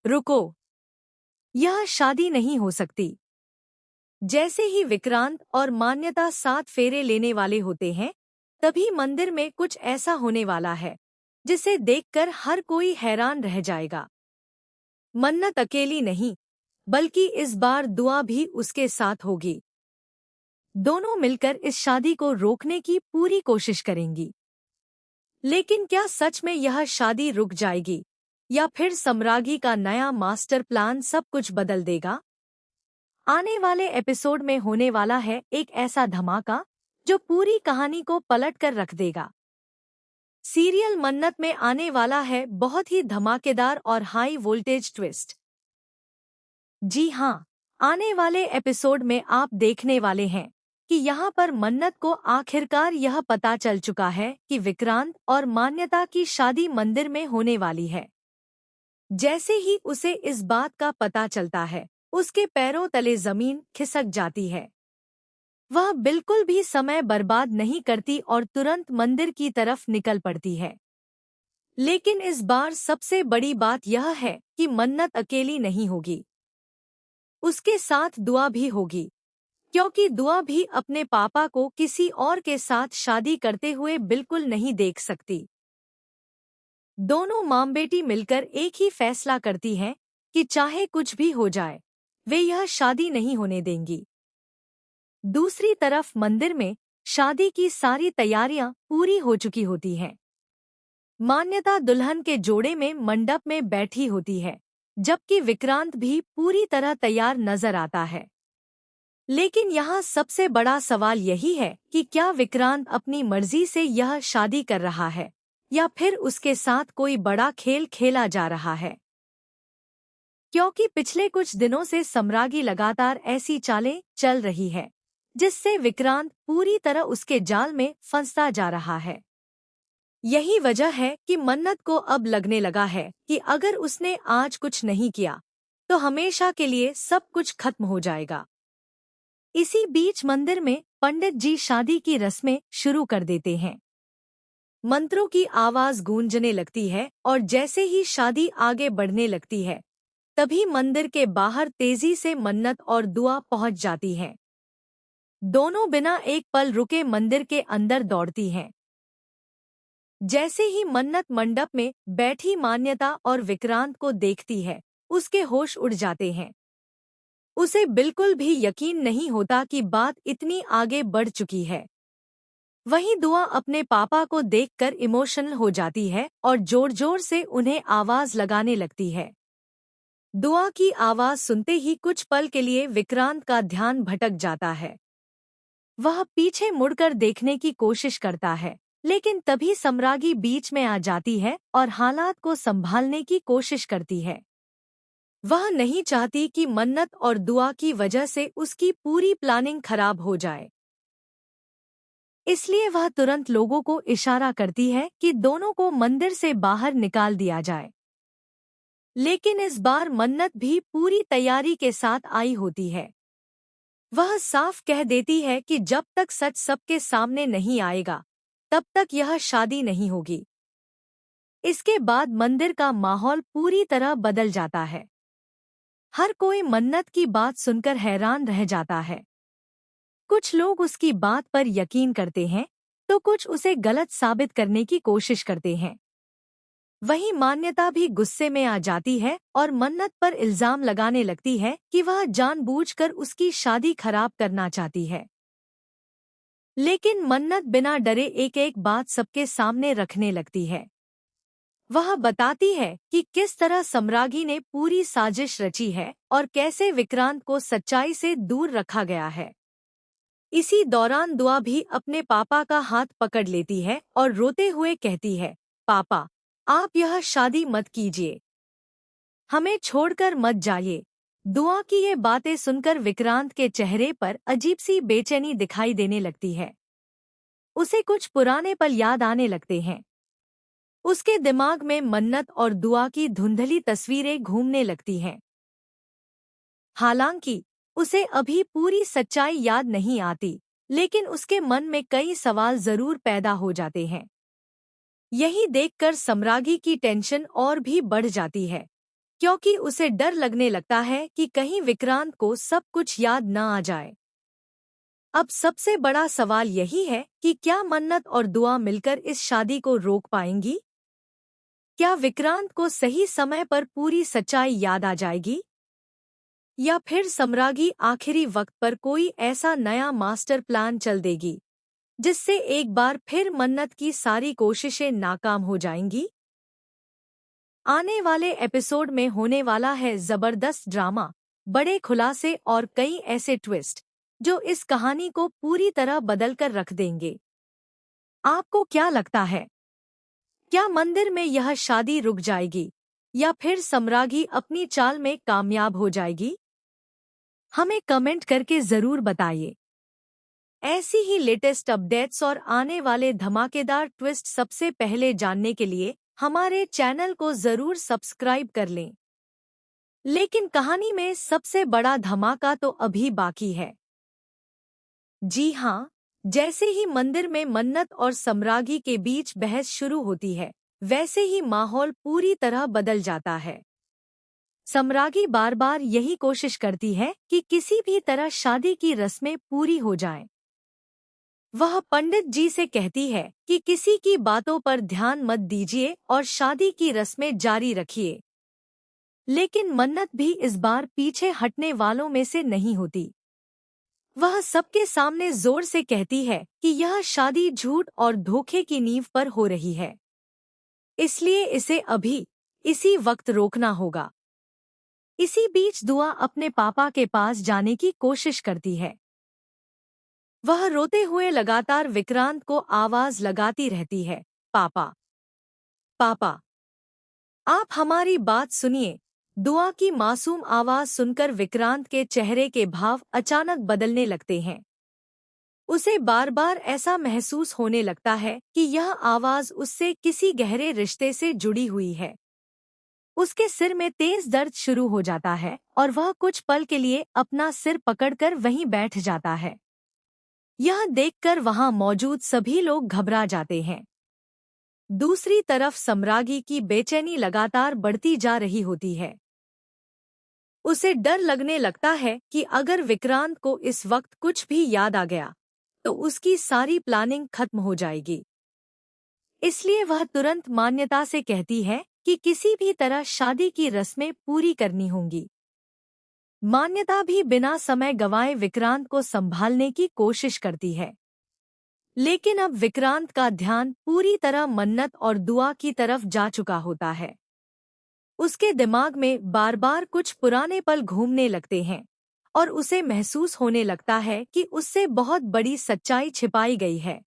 रुको, यह शादी नहीं हो सकती। जैसे ही विक्रांत और मान्यता 7 फेरे लेने वाले होते हैं, तभी मंदिर में कुछ ऐसा होने वाला है जिसे देखकर हर कोई हैरान रह जाएगा। मन्नत अकेली नहीं, बल्कि इस बार दुआ भी उसके साथ होगी। दोनों मिलकर इस शादी को रोकने की पूरी कोशिश करेंगी। लेकिन क्या सच में यह शादी रुक जाएगी, या फिर सम्रागी का नया मास्टर प्लान सब कुछ बदल देगा? आने वाले एपिसोड में होने वाला है एक ऐसा धमाका जो पूरी कहानी को पलट कर रख देगा। सीरियल मन्नत में आने वाला है बहुत ही धमाकेदार और हाई वोल्टेज ट्विस्ट। जी हाँ, आने वाले एपिसोड में आप देखने वाले हैं कि यहाँ पर मन्नत को आखिरकार यह पता चल चुका है कि विक्रांत और मान्यता की शादी मंदिर में होने वाली है। जैसे ही उसे इस बात का पता चलता है, उसके पैरों तले जमीन खिसक जाती है। वह बिल्कुल भी समय बर्बाद नहीं करती और तुरंत मंदिर की तरफ निकल पड़ती है। लेकिन इस बार सबसे बड़ी बात यह है कि मन्नत अकेली नहीं होगी, उसके साथ दुआ भी होगी, क्योंकि दुआ भी अपने पापा को किसी और के साथ शादी करते हुए बिल्कुल नहीं देख सकती। दोनों मां बेटी मिलकर एक ही फैसला करती हैं कि चाहे कुछ भी हो जाए, वे यह शादी नहीं होने देंगी। दूसरी तरफ मंदिर में शादी की सारी तैयारियां पूरी हो चुकी होती हैं। मान्यता दुल्हन के जोड़े में मंडप में बैठी होती है, जबकि विक्रांत भी पूरी तरह तैयार नजर आता है। लेकिन यहाँ सबसे बड़ा सवाल यही है कि क्या विक्रांत अपनी मर्जी से यह शादी कर रहा है, या फिर उसके साथ कोई बड़ा खेल खेला जा रहा है? क्योंकि पिछले कुछ दिनों से सम्रागी लगातार ऐसी चालें चल रही है, जिससे विक्रांत पूरी तरह उसके जाल में फंसता जा रहा है। यही वजह है कि मन्नत को अब लगने लगा है कि अगर उसने आज कुछ नहीं किया, तो हमेशा के लिए सब कुछ खत्म हो जाएगा। इसी बीच मंदिर में पंडित जी शादी की रस्में शुरू कर देते हैं। मंत्रों की आवाज गूंजने लगती है और जैसे ही शादी आगे बढ़ने लगती है, तभी मंदिर के बाहर तेजी से मन्नत और दुआ पहुंच जाती हैं। दोनों बिना एक पल रुके मंदिर के अंदर दौड़ती हैं। जैसे ही मन्नत मंडप में बैठी मान्यता और विक्रांत को देखती है, उसके होश उड़ जाते हैं। उसे बिल्कुल भी यकीन नहीं होता कि बात इतनी आगे बढ़ चुकी है। वहीं दुआ अपने पापा को देखकर इमोशनल हो जाती है और जोर-जोर से उन्हें आवाज लगाने लगती है। दुआ की आवाज सुनते ही कुछ पल के लिए विक्रांत का ध्यान भटक जाता है। वह पीछे मुड़कर देखने की कोशिश करता है, लेकिन तभी सम्रागी बीच में आ जाती है और हालात को संभालने की कोशिश करती है। वह नहीं चाहती कि मन्नत और दुआ की वजह से उसकी पूरी प्लानिंग खराब हो जाए। इसलिए वह तुरंत लोगों को इशारा करती है कि दोनों को मंदिर से बाहर निकाल दिया जाए। लेकिन इस बार मन्नत भी पूरी तैयारी के साथ आई होती है। वह साफ कह देती है कि जब तक सच सबके सामने नहीं आएगा, तब तक यह शादी नहीं होगी। इसके बाद मंदिर का माहौल पूरी तरह बदल जाता है। हर कोई मन्नत की बात सुनकर हैरान रह जाता है। कुछ लोग उसकी बात पर यकीन करते हैं, तो कुछ उसे गलत साबित करने की कोशिश करते हैं। वहीं मान्यता भी गुस्से में आ जाती है और मन्नत पर इल्जाम लगाने लगती है कि वह जानबूझकर उसकी शादी खराब करना चाहती है। लेकिन मन्नत बिना डरे एक-एक बात सबके सामने रखने लगती है। वह बताती है कि किस तरह सम्रागी ने पूरी साजिश रची है और कैसे विक्रांत को सच्चाई से दूर रखा गया है। इसी दौरान दुआ भी अपने पापा का हाथ पकड़ लेती है और रोते हुए कहती है, पापा, आप यह शादी मत कीजिए, हमें छोड़कर मत जाइए। दुआ की ये बातें सुनकर विक्रांत के चेहरे पर अजीब सी बेचैनी दिखाई देने लगती है। उसे कुछ पुराने पल याद आने लगते हैं। उसके दिमाग में मन्नत और दुआ की धुंधली तस्वीरें घूमने लगती हैं। हालांकि उसे अभी पूरी सच्चाई याद नहीं आती, लेकिन उसके मन में कई सवाल जरूर पैदा हो जाते हैं। यही देखकर सम्रागी की टेंशन और भी बढ़ जाती है। क्योंकि उसे डर लगने लगता है कि कहीं विक्रांत को सब कुछ याद न आ जाए। अब सबसे बड़ा सवाल यही है कि क्या मन्नत और दुआ मिलकर इस शादी को रोक पाएंगी? क्या विक्रांत को सही समय पर पूरी सच्चाई याद आ जाएगी? या फिर सम्रागी आखिरी वक्त पर कोई ऐसा नया मास्टर प्लान चल देगी जिससे एक बार फिर मन्नत की सारी कोशिशें नाकाम हो जाएंगी? आने वाले एपिसोड में होने वाला है जबरदस्त ड्रामा, बड़े खुलासे और कई ऐसे ट्विस्ट जो इस कहानी को पूरी तरह बदलकर रख देंगे। आपको क्या लगता है? क्या मंदिर में यह शादी रुक जाएगी या फिर सम्रागी अपनी चाल में कामयाब हो जाएगी? हमें कमेंट करके जरूर बताइए। ऐसी ही लेटेस्ट अपडेट्स और आने वाले धमाकेदार ट्विस्ट सबसे पहले जानने के लिए हमारे चैनल को जरूर सब्सक्राइब कर लें। लेकिन कहानी में सबसे बड़ा धमाका तो अभी बाकी है। जी हाँ, जैसे ही मंदिर में मन्नत और सम्रागी के बीच बहस शुरू होती है, वैसे ही माहौल पूरी तरह बदल जाता है। सम्रागी बार बार यही कोशिश करती है कि किसी भी तरह शादी की रस्में पूरी हो जाएं। वह पंडित जी से कहती है कि किसी की बातों पर ध्यान मत दीजिए और शादी की रस्में जारी रखिए। लेकिन मन्नत भी इस बार पीछे हटने वालों में से नहीं होती। वह सबके सामने जोर से कहती है कि यह शादी झूठ और धोखे की नींव पर हो रही है, इसलिए इसे अभी इसी वक्त रोकना होगा। इसी बीच दुआ अपने पापा के पास जाने की कोशिश करती है। वह रोते हुए लगातार विक्रांत को आवाज लगाती रहती है, पापा, पापा, आप हमारी बात सुनिए। दुआ की मासूम आवाज सुनकर विक्रांत के चेहरे के भाव अचानक बदलने लगते हैं। उसे बार बार ऐसा महसूस होने लगता है कि यह आवाज उससे किसी गहरे रिश्ते से जुड़ी हुई है। उसके सिर में तेज दर्द शुरू हो जाता है और वह कुछ पल के लिए अपना सिर पकड़कर वहीं बैठ जाता है। यह देखकर वहां मौजूद सभी लोग घबरा जाते हैं। दूसरी तरफ सम्रागी की बेचैनी लगातार बढ़ती जा रही होती है। उसे डर लगने लगता है कि अगर विक्रांत को इस वक्त कुछ भी याद आ गया तो उसकी सारी प्लानिंग खत्म हो जाएगी। इसलिए वह तुरंत मान्यता से कहती है कि किसी भी तरह शादी की रस्में पूरी करनी होंगी। मान्यता भी बिना समय गंवाए विक्रांत को संभालने की कोशिश करती है। लेकिन अब विक्रांत का ध्यान पूरी तरह मन्नत और दुआ की तरफ जा चुका होता है। उसके दिमाग में बार बार कुछ पुराने पल घूमने लगते हैं और उसे महसूस होने लगता है कि उससे बहुत बड़ी सच्चाई छिपाई गई है।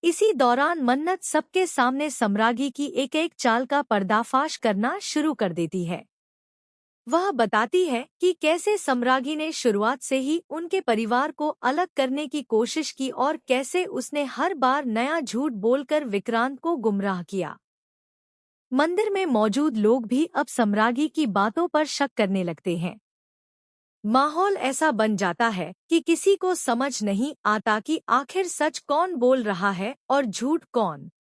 इसी दौरान मन्नत सबके सामने सम्रागी की एक एक चाल का पर्दाफाश करना शुरू कर देती है। वह बताती है कि कैसे सम्रागी ने शुरुआत से ही उनके परिवार को अलग करने की कोशिश की और कैसे उसने हर बार नया झूठ बोलकर विक्रांत को गुमराह किया। मंदिर में मौजूद लोग भी अब सम्रागी की बातों पर शक करने लगते हैं। माहौल ऐसा बन जाता है कि किसी को समझ नहीं आता कि आखिर सच कौन बोल रहा है और झूठ कौन।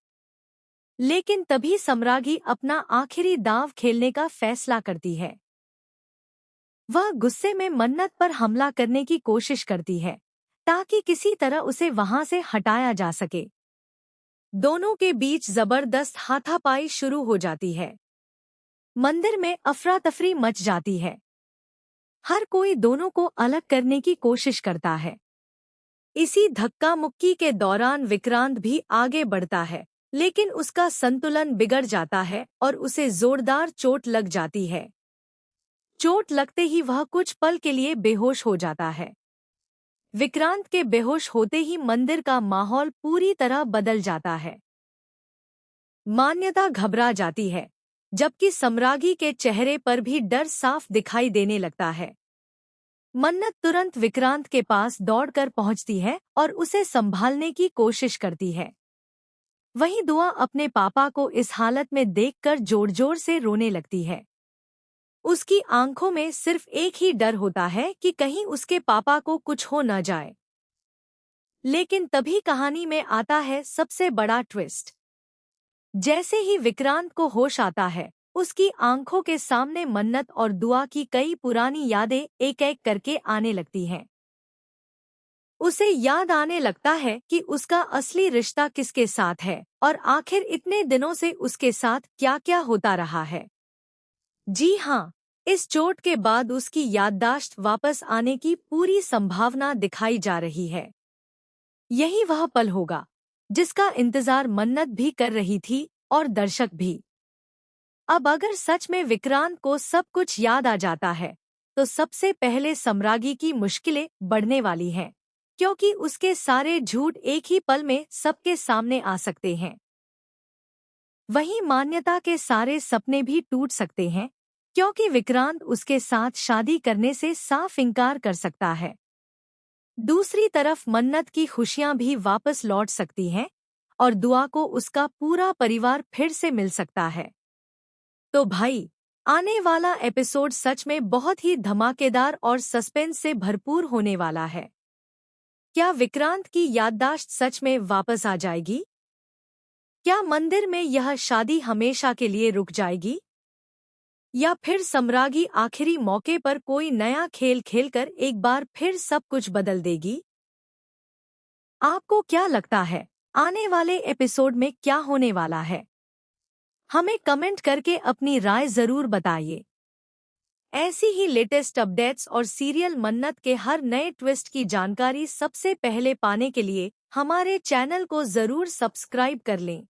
लेकिन तभी सम्रागी अपना आखिरी दांव खेलने का फैसला करती है। वह गुस्से में मन्नत पर हमला करने की कोशिश करती है ताकि किसी तरह उसे वहां से हटाया जा सके। दोनों के बीच जबरदस्त हाथापाई शुरू हो जाती है। मंदिर में अफरा तफरी मच जाती है। हर कोई दोनों को अलग करने की कोशिश करता है। इसी धक्का मुक्की के दौरान विक्रांत भी आगे बढ़ता है, लेकिन उसका संतुलन बिगड़ जाता है और उसे जोरदार चोट लग जाती है। चोट लगते ही वह कुछ पल के लिए बेहोश हो जाता है। विक्रांत के बेहोश होते ही मंदिर का माहौल पूरी तरह बदल जाता है। मान्यता घबरा जाती है, जबकि सम्रागी के चेहरे पर भी डर साफ दिखाई देने लगता है। मन्नत तुरंत विक्रांत के पास दौड़कर पहुंचती है और उसे संभालने की कोशिश करती है। वहीं दुआ अपने पापा को इस हालत में देखकर जोर जोर से रोने लगती है। उसकी आंखों में सिर्फ एक ही डर होता है कि कहीं उसके पापा को कुछ हो न जाए। लेकिन तभी कहानी में आता है सबसे बड़ा ट्विस्ट। जैसे ही विक्रांत को होश आता है, उसकी आंखों के सामने मन्नत और दुआ की कई पुरानी यादें एक एक करके आने लगती हैं। उसे याद आने लगता है कि उसका असली रिश्ता किसके साथ है और आखिर इतने दिनों से उसके साथ क्या-क्या होता रहा है। जी हाँ, इस चोट के बाद उसकी याददाश्त वापस आने की पूरी संभावना दिखाई जा रही है। यही वह पल होगा जिसका इंतजार मन्नत भी कर रही थी और दर्शक भी। अब अगर सच में विक्रांत को सब कुछ याद आ जाता है, तो सबसे पहले सम्रागी की मुश्किलें बढ़ने वाली हैं, क्योंकि उसके सारे झूठ एक ही पल में सबके सामने आ सकते हैं। वहीं मान्यता के सारे सपने भी टूट सकते हैं, क्योंकि विक्रांत उसके साथ शादी करने से साफ इनकार कर सकता है। दूसरी तरफ मन्नत की खुशियां भी वापस लौट सकती हैं और दुआ को उसका पूरा परिवार फिर से मिल सकता है। तो भाई, आने वाला एपिसोड सच में बहुत ही धमाकेदार और सस्पेंस से भरपूर होने वाला है। क्या विक्रांत की याददाश्त सच में वापस आ जाएगी? क्या मंदिर में यह शादी हमेशा के लिए रुक जाएगी? या फिर सम्रागी आखिरी मौके पर कोई नया खेल खेलकर एक बार फिर सब कुछ बदल देगी? आपको क्या लगता है, आने वाले एपिसोड में क्या होने वाला है? हमें कमेंट करके अपनी राय जरूर बताइए। ऐसी ही लेटेस्ट अपडेट्स और सीरियल मन्नत के हर नए ट्विस्ट की जानकारी सबसे पहले पाने के लिए हमारे चैनल को जरूर सब्सक्राइब कर लें।